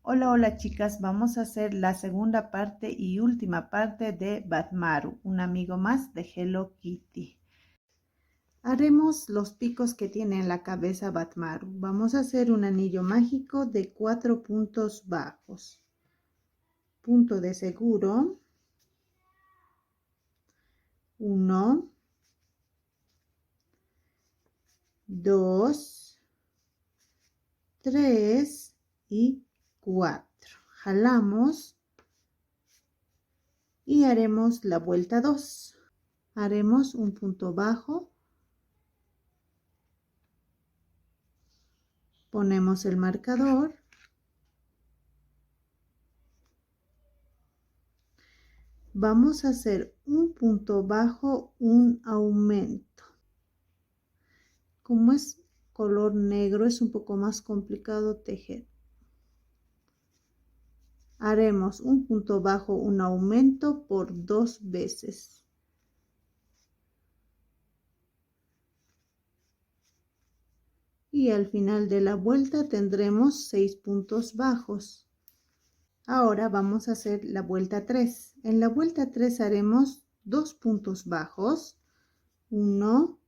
Hola, hola chicas, vamos a hacer la segunda parte y última parte de Badmaru, un amigo más de Hello Kitty. Haremos los picos que tiene en la cabeza Badmaru. Vamos a hacer un anillo mágico de 4 puntos bajos. Punto de seguro. 1, 2, 3 y 4. Jalamos y haremos la vuelta 2. Haremos un punto bajo. Ponemos el marcador. Vamos a hacer un punto bajo, un aumento. Como es color negro, es un poco más complicado tejer. Haremos un punto bajo, un aumento por 2 veces. Y al final de la vuelta tendremos 6 puntos bajos. Ahora vamos a hacer la vuelta 3. En la vuelta 3 haremos 2 puntos bajos, 1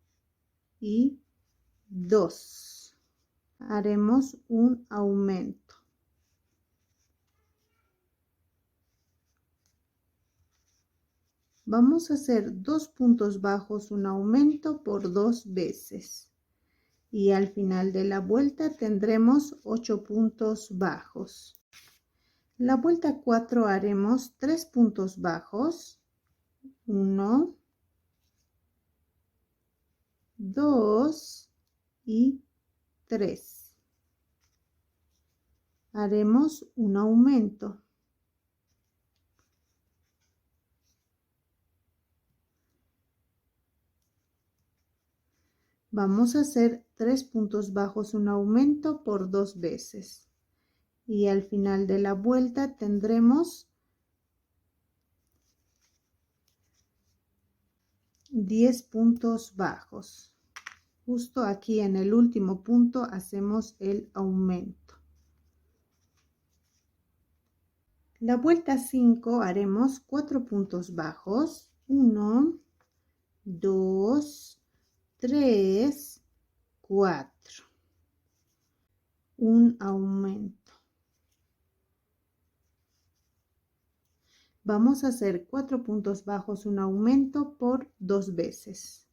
y 2. Haremos un aumento. Vamos a hacer 2 puntos bajos, un aumento por 2 veces. Y al final de la vuelta tendremos 8 puntos bajos. La vuelta 4 haremos 3 puntos bajos. 1, 2 y 3. Haremos un aumento. Vamos a hacer 3 puntos bajos, un aumento por 2 veces. Y al final de la vuelta tendremos 10 puntos bajos. Justo aquí en el último punto hacemos el aumento. La vuelta 5 haremos 4 puntos bajos. 1, 2, 3, 4. Un aumento. Vamos a hacer 4 puntos bajos, un aumento por 2 veces.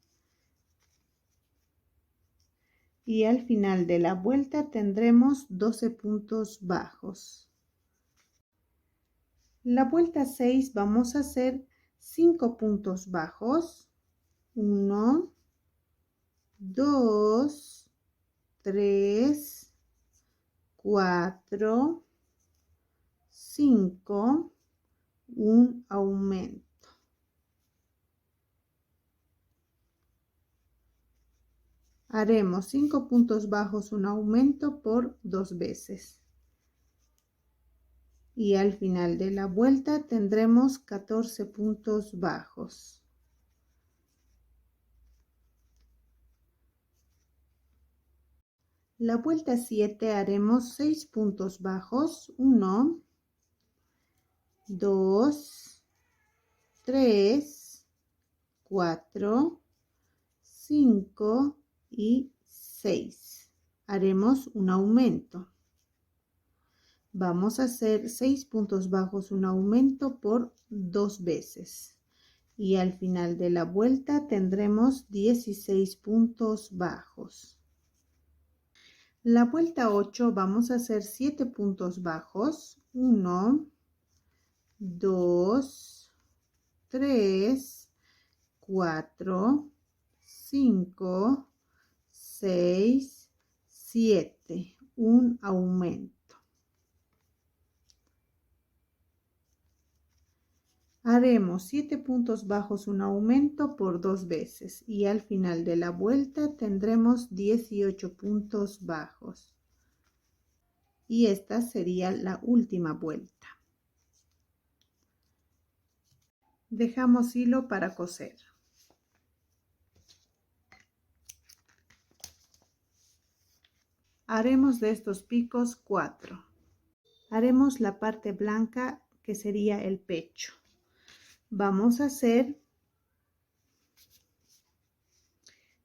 Y al final de la vuelta tendremos 12 puntos bajos. La vuelta 6 vamos a hacer 5 puntos bajos. 1, 2, 3, 4, 5, un aumento. Haremos 5 puntos bajos, un aumento por 2 veces. Y al final de la vuelta tendremos 14 puntos bajos. La vuelta 7 haremos 6 puntos bajos. 1, 2, 3, 4, 5 y 6. Haremos un aumento. Vamos a hacer 6 puntos bajos, un aumento por 2 veces. Y al final de la vuelta tendremos 16 puntos bajos. La vuelta 8 vamos a hacer 7 puntos bajos. 1, 2, 3, 4, 5, 6, 7. Un aumento. Haremos 7 puntos bajos, un aumento por 2 veces y al final de la vuelta tendremos 18 puntos bajos. Y esta sería la última vuelta. Dejamos hilo para coser. Haremos de estos picos 4. Haremos la parte blanca que sería el pecho. Vamos a hacer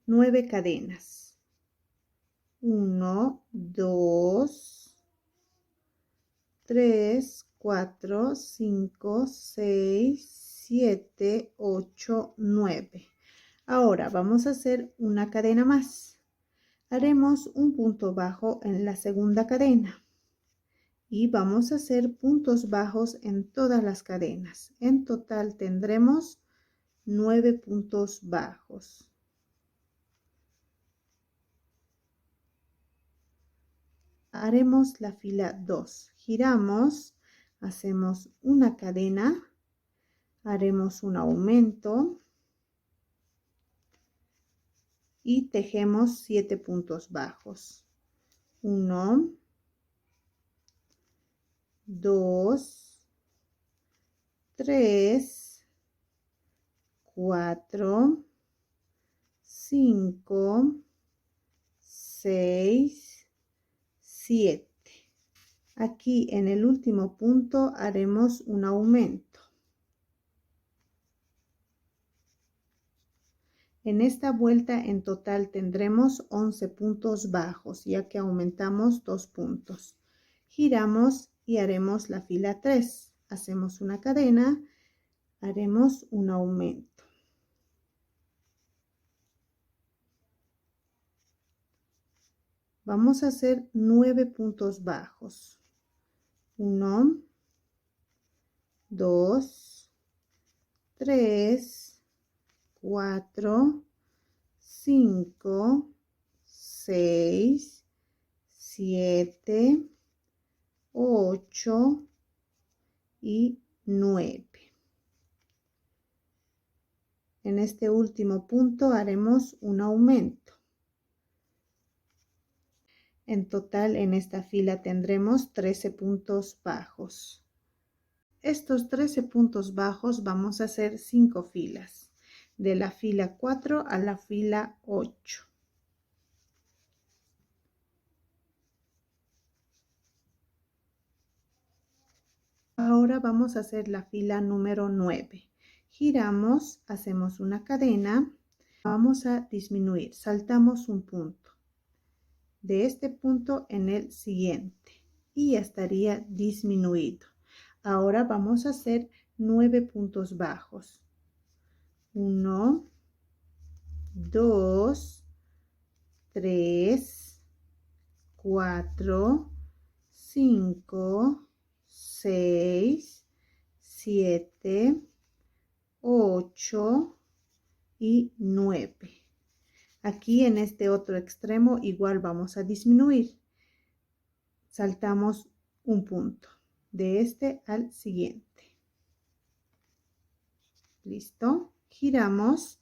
9 cadenas. 1, 2, 3, 4, 5, 6, 7, 8, 9. Ahora vamos a hacer una cadena más. Haremos un punto bajo en la segunda cadena y vamos a hacer puntos bajos en todas las cadenas. En total tendremos 9 puntos bajos. Haremos la fila 2. Giramos, hacemos una cadena, haremos un aumento y tejemos 7 puntos bajos. 1, 2, 3, 4, 5, 6, 7. Aquí en el último punto haremos un aumento. En esta vuelta en total tendremos 11 puntos bajos, ya que aumentamos 2 puntos. Giramos y haremos la fila 3. Hacemos una cadena, haremos un aumento. Vamos a hacer 9 puntos bajos. 1, 2, 3, 4, 5, 6, 7, 8 y 9. En este último punto haremos un aumento. En total en esta fila tendremos 13 puntos bajos. Estos 13 puntos bajos vamos a hacer 5 filas, de la fila 4 a la fila 8. Ahora vamos a hacer la fila número 9. Giramos, hacemos una cadena, vamos a disminuir, saltamos un punto. De este punto en el siguiente y ya estaría disminuido. Ahora vamos a hacer 9 puntos bajos. 1, 2, 3, 4, 5, 6, 7, 8 y 9. Aquí en este otro extremo igual vamos a disminuir. Saltamos un punto de este al siguiente. Listo. Giramos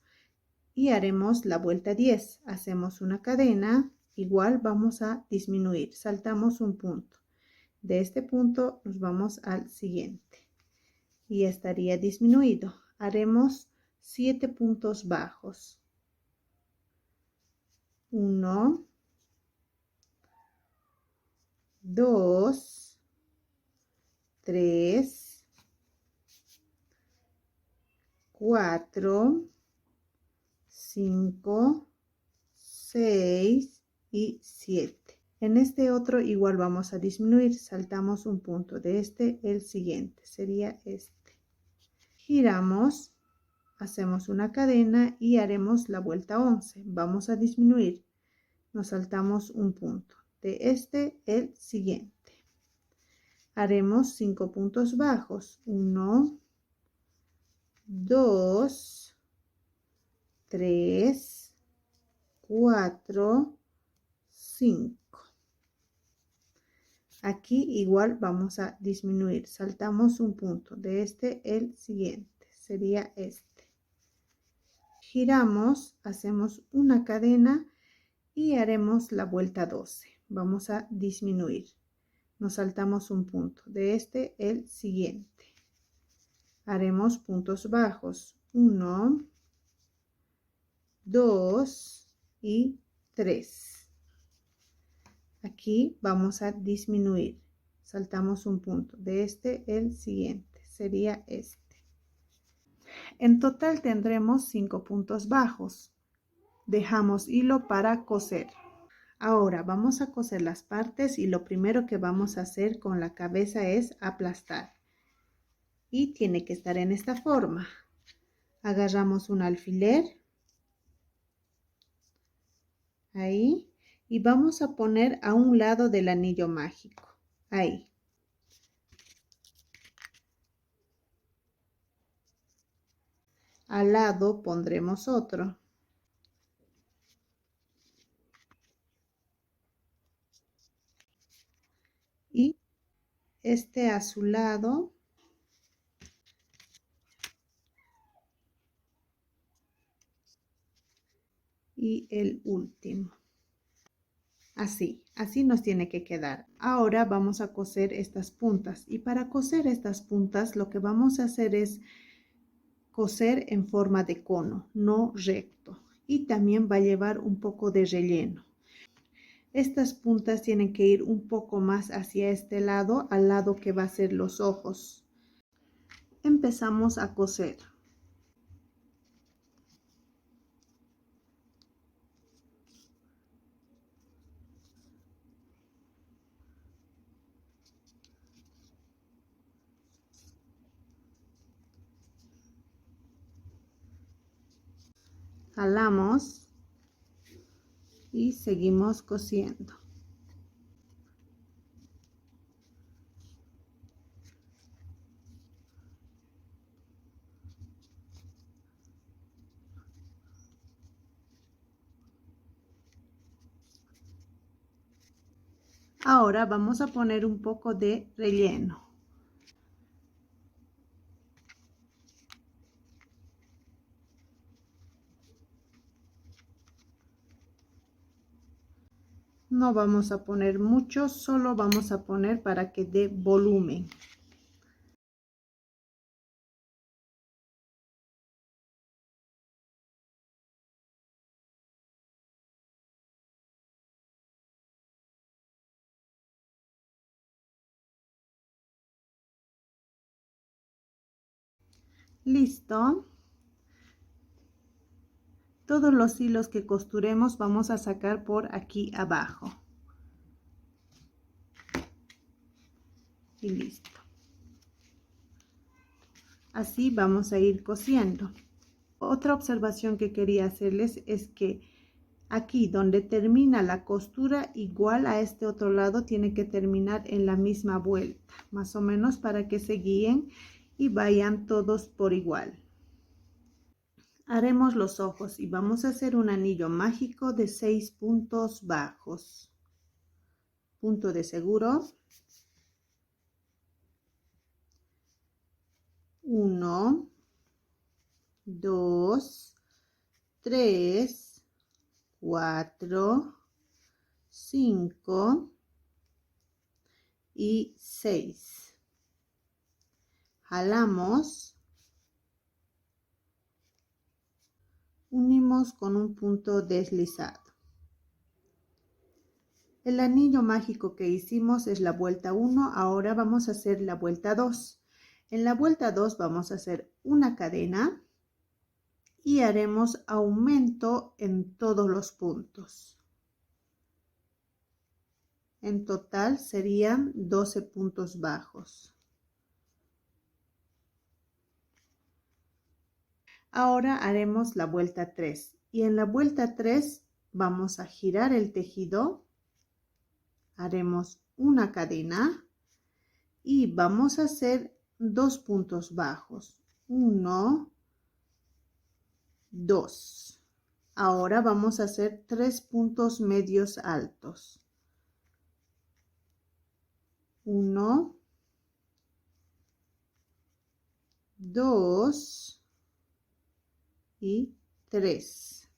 y haremos la vuelta 10. Hacemos una cadena, igual vamos a disminuir. Saltamos un punto. De este punto nos vamos al siguiente y estaría disminuido. Haremos 7 puntos bajos. 1, 2, 3, 4, 5, 6 y 7. En este otro igual vamos a disminuir, saltamos un punto de este, el siguiente sería este. Giramos, hacemos una cadena y haremos la vuelta 11. Vamos a disminuir, nos saltamos un punto de este, el siguiente. Haremos 5 puntos bajos. 1, 2, 3, 4, 5. Aquí igual vamos a disminuir, saltamos un punto de este, el siguiente, sería este. Giramos, hacemos una cadena y haremos la vuelta 12. Vamos a disminuir, nos saltamos un punto de este, el siguiente. Haremos puntos bajos, 1, 2 y 3. Aquí vamos a disminuir, saltamos un punto. De este, el siguiente, sería este. En total tendremos 5 puntos bajos. Dejamos hilo para coser. Ahora vamos a coser las partes y lo primero que vamos a hacer con la cabeza es aplastar. Y tiene que estar en esta forma. Agarramos un alfiler. Ahí. Y vamos a poner a un lado del anillo mágico. Ahí. Al lado pondremos otro. Y este a su lado. Y el último. Así nos tiene que quedar. Ahora vamos a coser estas puntas. Y para coser estas puntas lo que vamos a hacer es coser en forma de cono, no recto. Y también va a llevar un poco de relleno. Estas puntas tienen que ir un poco más hacia este lado, al lado que va a ser los ojos. Empezamos a coser. Jalamos y seguimos cosiendo. Ahora vamos a poner un poco de relleno. No vamos a poner mucho, solo vamos a poner para que dé volumen. Listo. Todos los hilos que costuremos vamos a sacar por aquí abajo. Y listo. Así vamos a ir cosiendo. Otra observación que quería hacerles es que aquí donde termina la costura, igual a este otro lado tiene que terminar en la misma vuelta, más o menos para que se guíen y vayan todos por igual. Haremos los ojos y vamos a hacer un anillo mágico de 6 puntos bajos. Punto de seguro. 1, 2, 3, 4, 5 y 6. Jalamos. Unimos con un punto deslizado. El anillo mágico que hicimos es la vuelta 1, ahora vamos a hacer la vuelta 2. En la vuelta 2 vamos a hacer una cadena y haremos aumento en todos los puntos. En total serían 12 puntos bajos. Ahora haremos la vuelta 3 y en la vuelta 3 vamos a girar el tejido, haremos una cadena y vamos a hacer 2 puntos bajos. 1, 2. Ahora vamos a hacer 3 puntos medios altos. 1, 2 y 3.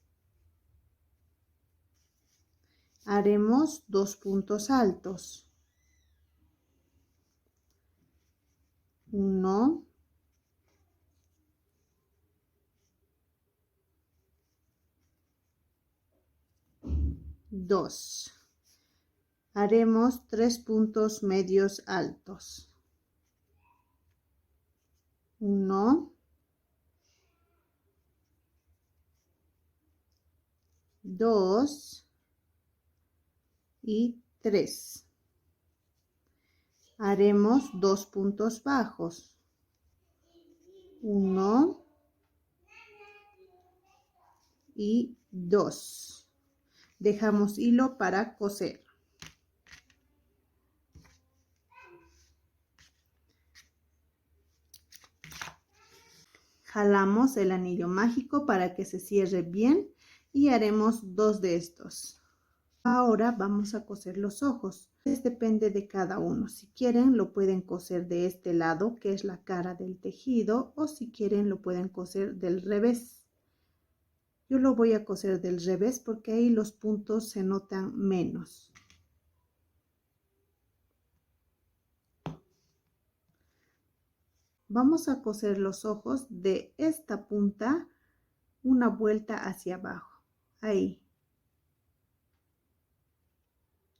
Haremos 2 puntos altos. 1, 2. Haremos 3 puntos medios altos. 1, 2 y 3. Haremos 2 puntos bajos. 1 y 2. Dejamos hilo para coser. Jalamos el anillo mágico para que se cierre bien y haremos 2 de estos. Ahora vamos a coser los ojos. Depende de cada uno. Si quieren lo pueden coser de este lado, que es la cara del tejido, o si quieren lo pueden coser del revés. Yo lo voy a coser del revés porque ahí los puntos se notan menos. Vamos a coser los ojos de esta punta una vuelta hacia abajo. Ahí.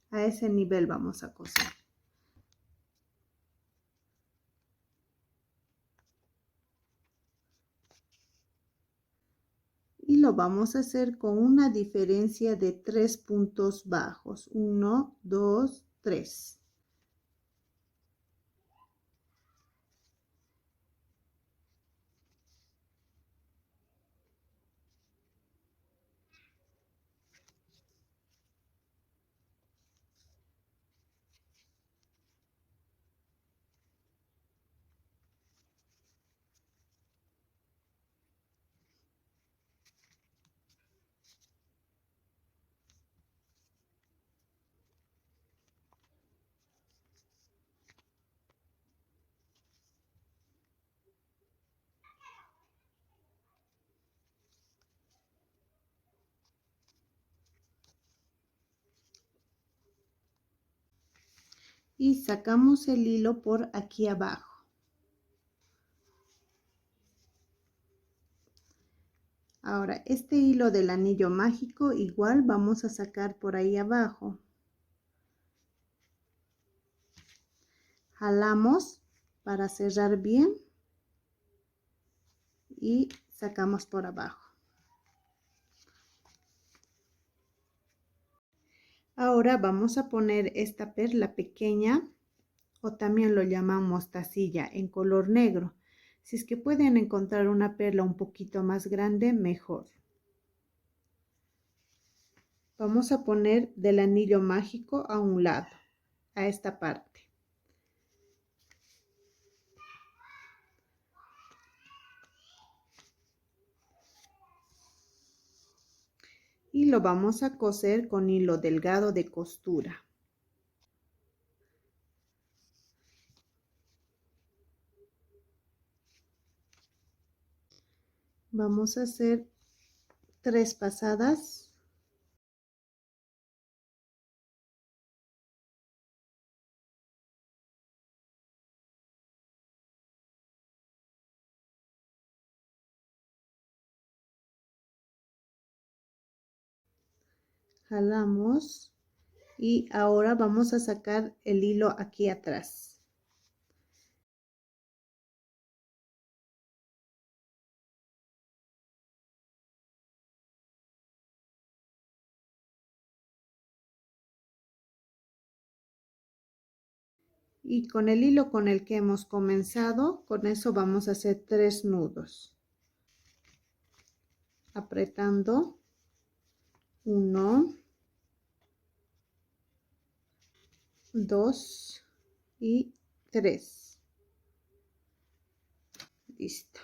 A ese nivel vamos a coser. Y lo vamos a hacer con una diferencia de 3 puntos bajos. 1, 2, 3. Y sacamos el hilo por aquí abajo. Ahora, este hilo del anillo mágico igual vamos a sacar por ahí abajo. Jalamos para cerrar bien y sacamos por abajo. Ahora vamos a poner esta perla pequeña, o también lo llaman mostacilla, en color negro. Si es que pueden encontrar una perla un poquito más grande, mejor. Vamos a poner del anillo mágico a un lado, a esta parte. Y lo vamos a coser con hilo delgado de costura. Vamos a hacer 3 pasadas. Jalamos y ahora vamos a sacar el hilo aquí atrás. Y con el hilo con el que hemos comenzado, con eso vamos a hacer 3 nudos. Apretando 1, 2 y 3. Listo.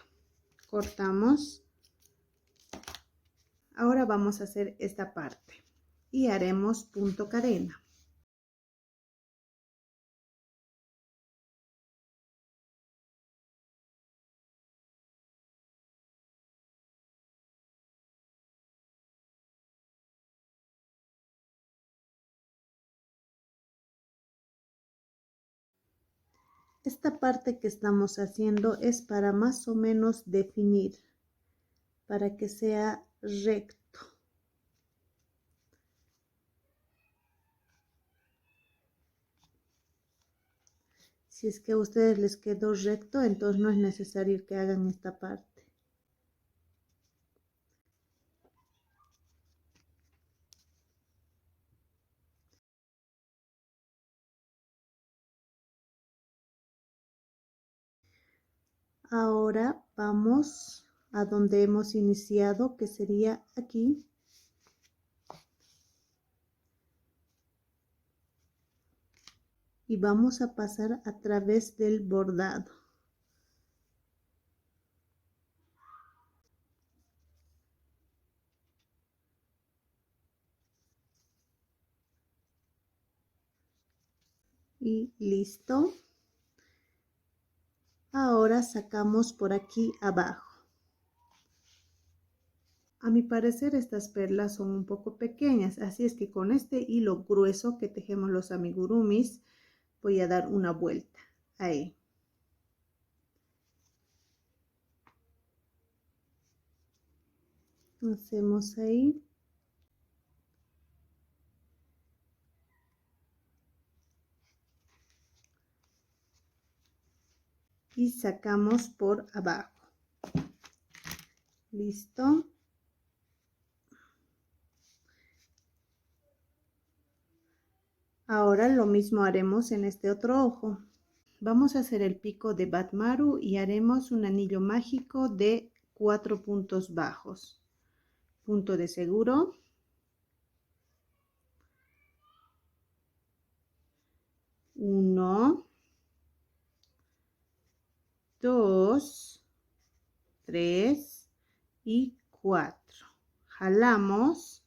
Cortamos. Ahora vamos a hacer esta parte y haremos punto cadena. Esta parte que estamos haciendo es para más o menos definir, para que sea recto. Si es que a ustedes les quedó recto, entonces no es necesario que hagan esta parte. Ahora vamos a donde hemos iniciado, que sería aquí. Y vamos a pasar a través del bordado. Y listo. Ahora sacamos por aquí abajo. A mi parecer estas perlas son un poco pequeñas, así es que con este hilo grueso que tejemos los amigurumis voy a dar una vuelta ahí. Hacemos ahí. Y sacamos por abajo. Listo. Ahora lo mismo haremos en este otro ojo. Vamos a hacer el pico de Batmaru y haremos un anillo mágico de 4 puntos bajos. Punto de seguro. 1, 2, 3 y 4. Jalamos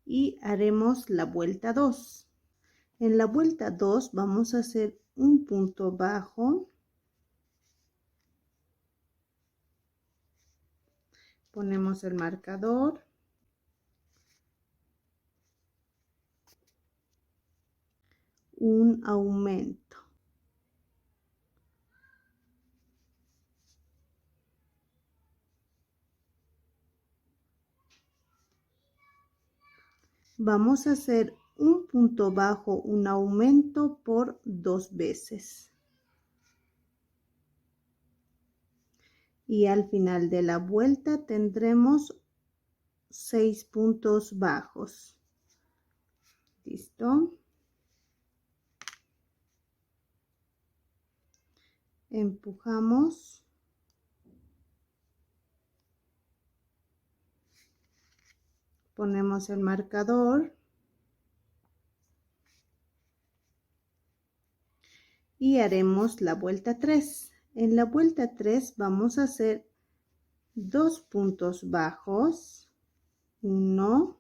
y haremos la vuelta 2. En la vuelta 2 vamos a hacer un punto bajo. Ponemos el marcador. Un aumento. Vamos a hacer un punto bajo, un aumento por 2 veces. Y al final de la vuelta tendremos 6 puntos bajos. ¿Listo? Empujamos. Ponemos el marcador. Y haremos la vuelta 3. En la vuelta 3 vamos a hacer 2 puntos bajos. 1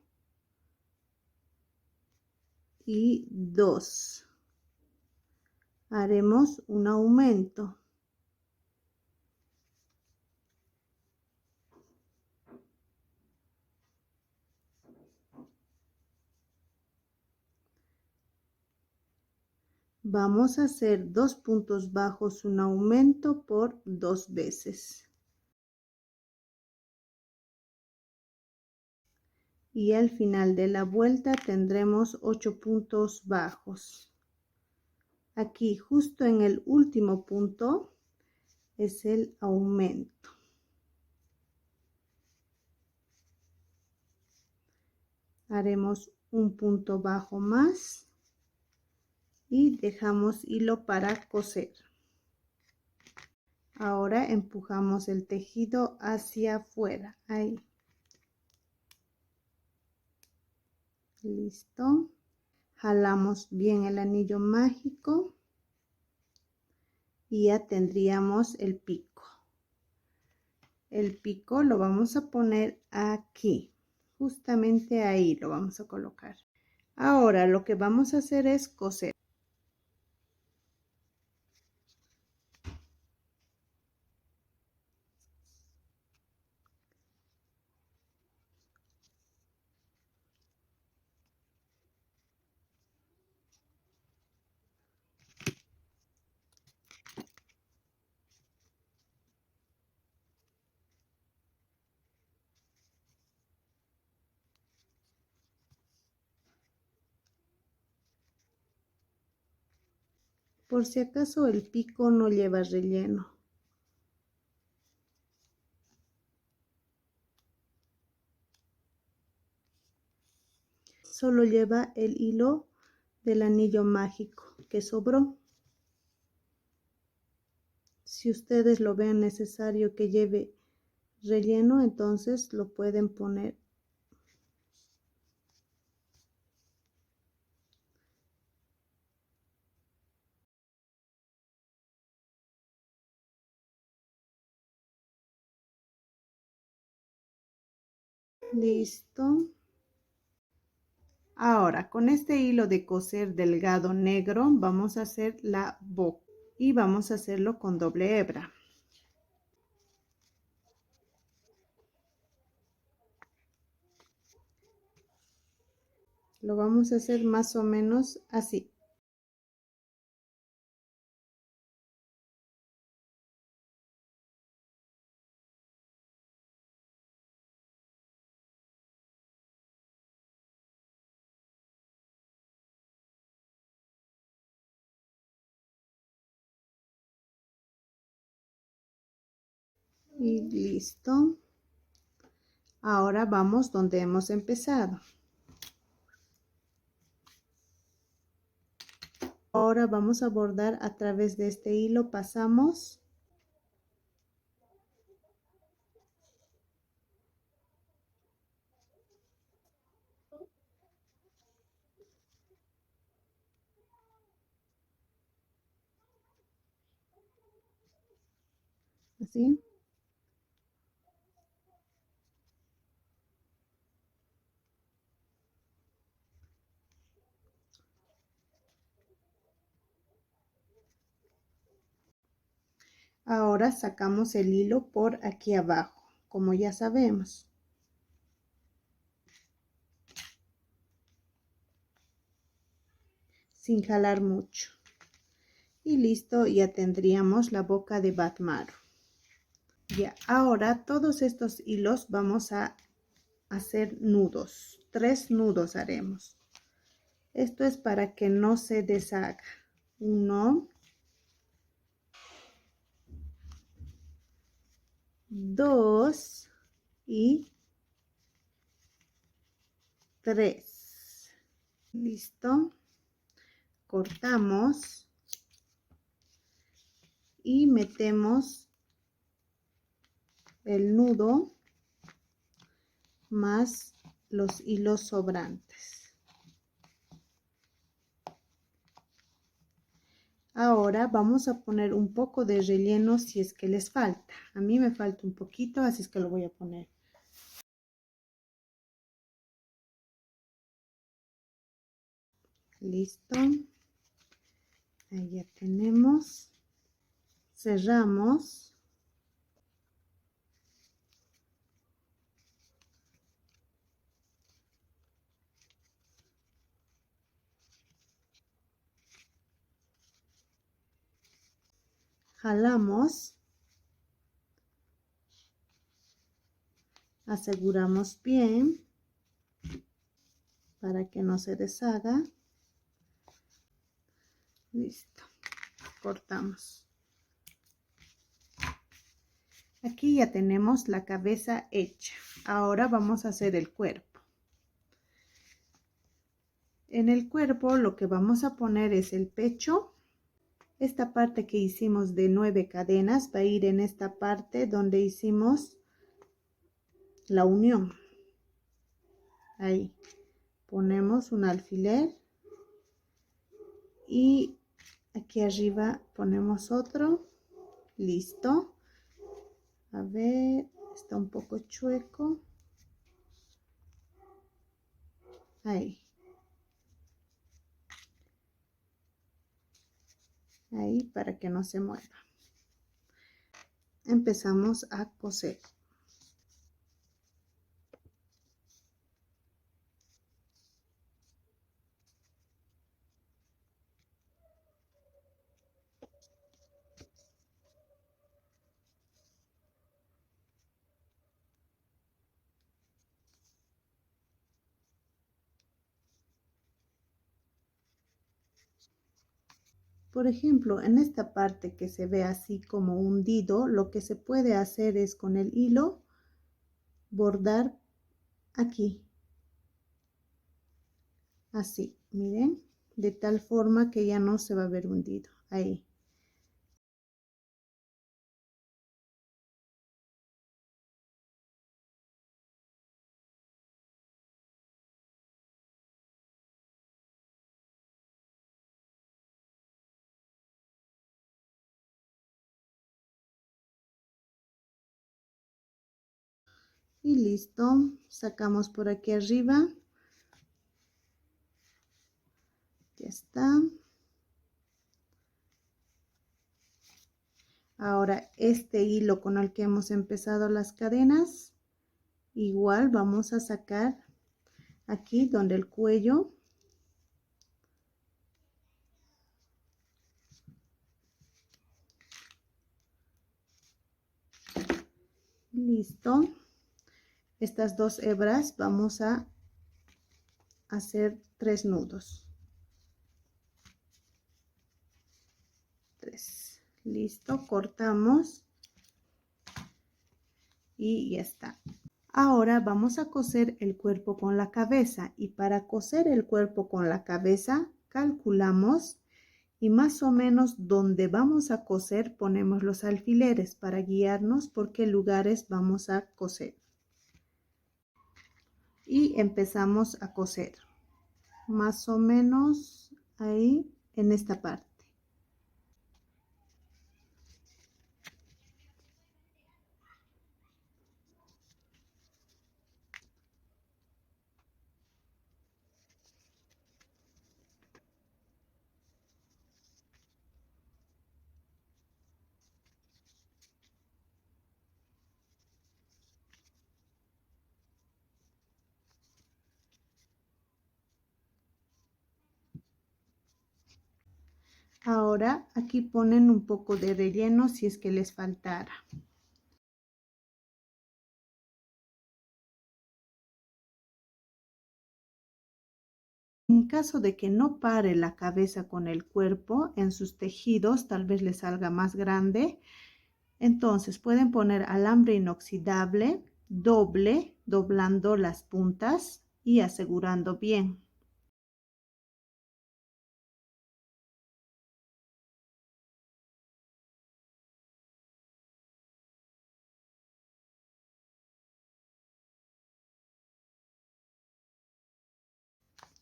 y 2. Haremos un aumento. Vamos a hacer 2 puntos bajos, un aumento por 2 veces. Y al final de la vuelta tendremos 8 puntos bajos. Aquí justo en el último punto es el aumento. Haremos un punto bajo más y dejamos hilo para coser. Ahora empujamos el tejido hacia afuera, ahí. Listo. Jalamos bien el anillo mágico y ya tendríamos el pico. El pico lo vamos a poner aquí, justamente ahí lo vamos a colocar. Ahora lo que vamos a hacer es coser. Por si acaso el pico no lleva relleno. Solo lleva el hilo del anillo mágico que sobró. Si ustedes lo ven necesario que lleve relleno, entonces lo pueden poner. Listo. Ahora, con este hilo de coser delgado negro, vamos a hacer la boca y vamos a hacerlo con doble hebra. Lo vamos a hacer más o menos así. Y listo. Ahora vamos donde hemos empezado. Ahora vamos a bordar a través de este hilo, pasamos. Así. Ahora sacamos el hilo por aquí abajo, como ya sabemos. Sin jalar mucho. Y listo, ya tendríamos la boca de Batmaro. Ya, ahora todos estos hilos vamos a hacer nudos. 3 nudos haremos. Esto es para que no se deshaga. 1, 2 y 3. Listo. Cortamos y metemos el nudo más los hilos sobrantes. Ahora vamos a poner un poco de relleno si es que les falta. A mí me falta un poquito, así es que lo voy a poner. Listo. Ahí ya tenemos. Cerramos. Jalamos. Aseguramos bien para que no se deshaga. Listo. Cortamos. Aquí ya tenemos la cabeza hecha. Ahora vamos a hacer el cuerpo. En el cuerpo lo que vamos a poner es el pecho. Esta parte que hicimos de 9 cadenas va a ir en esta parte donde hicimos la unión. Ahí ponemos un alfiler y aquí arriba ponemos otro. Listo. A ver, está un poco chueco. Ahí. Ahí para que no se mueva. Empezamos a coser. Por ejemplo, en esta parte que se ve así como hundido, lo que se puede hacer es con el hilo bordar aquí, así, miren, de tal forma que ya no se va a ver hundido, ahí. Y listo, sacamos por aquí arriba, ya está. Ahora este hilo con el que hemos empezado las cadenas, igual vamos a sacar aquí donde el cuello. Listo. Estas dos hebras vamos a hacer 3 nudos. 3. Listo, cortamos y ya está. Ahora vamos a coser el cuerpo con la cabeza, y para coser el cuerpo con la cabeza calculamos y más o menos donde vamos a coser ponemos los alfileres para guiarnos por qué lugares vamos a coser. Y empezamos a coser más o menos ahí en esta parte. Ahora aquí ponen un poco de relleno si es que les faltara. En caso de que no pare la cabeza con el cuerpo, en sus tejidos tal vez les salga más grande, entonces pueden poner alambre inoxidable doble, doblando las puntas y asegurando bien.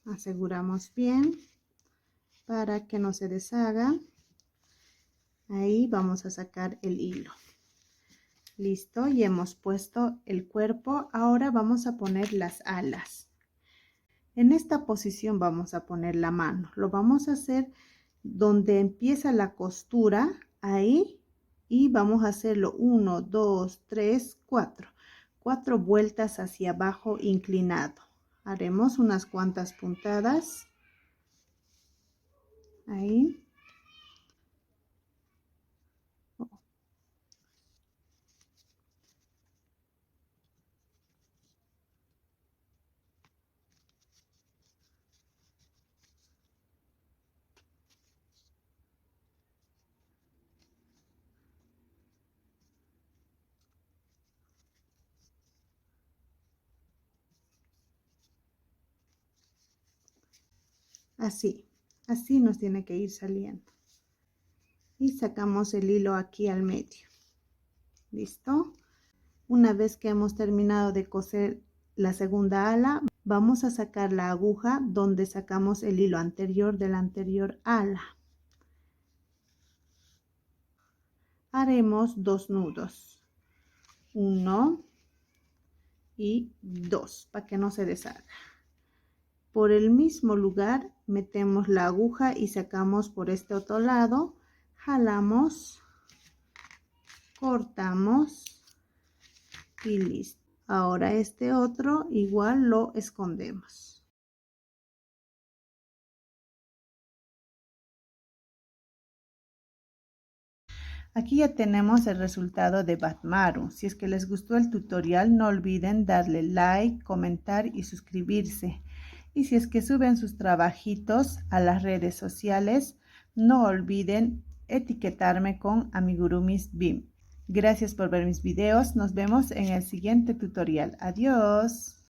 Aseguramos bien para que no se deshaga. Ahí vamos a sacar el hilo. Listo, y hemos puesto el cuerpo. Ahora vamos a poner las alas. En esta posición vamos a poner la mano. Lo vamos a hacer donde empieza la costura, ahí, y vamos a hacerlo 1, 2, 3, 4. 4 vueltas hacia abajo inclinado. Haremos unas cuantas puntadas. Ahí. Así, así nos tiene que ir saliendo. Y sacamos el hilo aquí al medio. ¿Listo? Una vez que hemos terminado de coser la segunda ala, vamos a sacar la aguja donde sacamos el hilo anterior de la anterior ala. Haremos 2 nudos, 1 y 2, para que no se deshaga. Por el mismo lugar metemos la aguja y sacamos por este otro lado, jalamos, cortamos y listo. Ahora este otro igual lo escondemos. Aquí ya tenemos el resultado de Batmaru. Si es que les gustó el tutorial, no olviden darle like, comentar y suscribirse. Y si es que suben sus trabajitos a las redes sociales, no olviden etiquetarme con Amigurumis BIM. Gracias por ver mis videos. Nos vemos en el siguiente tutorial. Adiós.